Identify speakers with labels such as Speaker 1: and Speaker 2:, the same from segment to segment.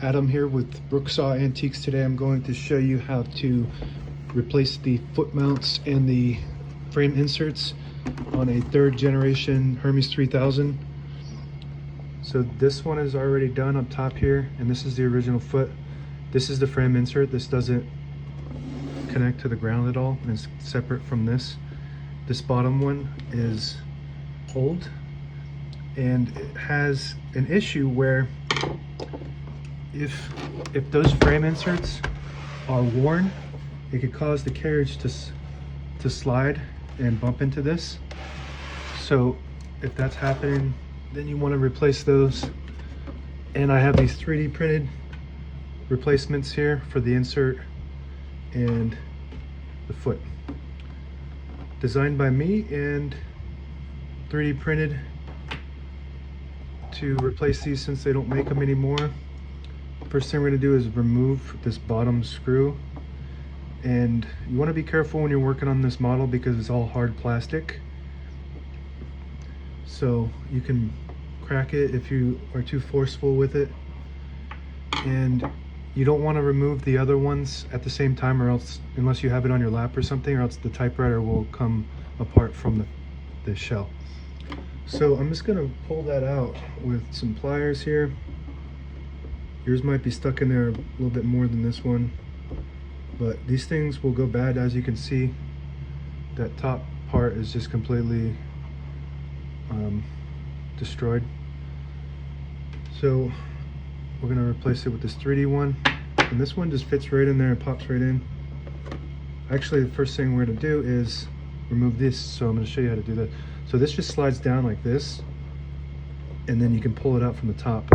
Speaker 1: Adam here with Brooksaw Antiques. Today I'm going to show you how to replace the foot mounts and the frame inserts on a third generation Hermes 3000. So this one is already done up top here, and this is the original foot. This is the frame insert. This doesn't connect to the ground at all, and it's separate from this. This bottom one is old, and it has an issue where if those frame inserts are worn, it could cause the carriage to slide and bump into this. So if that's happening, then you want to replace those. And I have these 3D printed replacements here for the insert and the foot, designed by me and 3D printed to replace these since they don't make them anymore. First thing we're going to do is remove this bottom screw, and you want to be careful when you're working on this model because it's all hard plastic, so you can crack it if you are too forceful with it. And you don't want to remove the other ones at the same time, or else, unless you have it on your lap or something, or else the typewriter will come apart from the shell. So I'm just going to pull that out with some pliers here. Yours might be stuck in there a little bit more than this one, but these things will go bad. As you can see, that top part is just completely destroyed. So we're going to replace it with this 3D one, and this one just fits right in there and pops right in. Actually, the first thing we're going to do is remove this, so I'm going to show you how to do that. So this just slides down like this, and then you can pull it out from the top.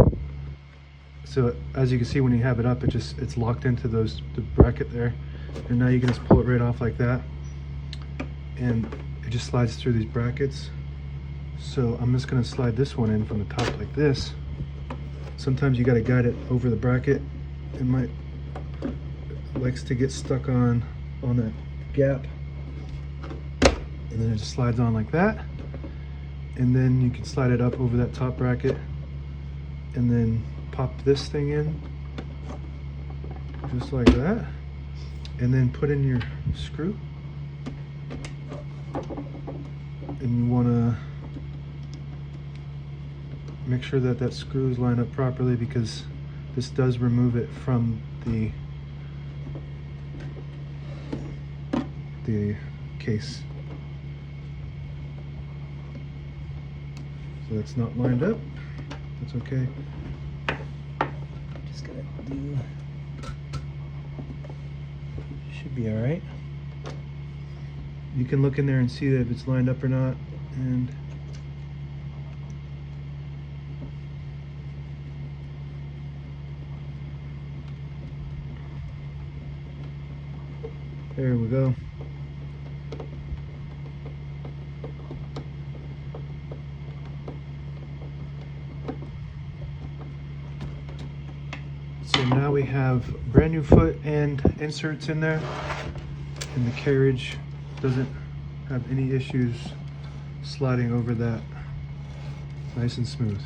Speaker 1: So as you can see, when you have it up, it's locked into the bracket there, and now you can just pull it right off like that, and it just slides through these brackets. So I'm just going to slide this one in from the top like this. Sometimes you got to guide it over the bracket. It likes to get stuck on that gap, and then it just slides on like that. And then you can slide it up over that top bracket, and then pop this thing in just like that, and then put in your screw. And you want to make sure that that screw is lined up properly, because this does remove it from the case. So that's not lined up. That's okay. Just gotta do. Should be all right. You can look in there and see that if it's lined up or not, and there we go. So now we have brand new foot and inserts in there, and the carriage doesn't have any issues sliding over that, nice and smooth.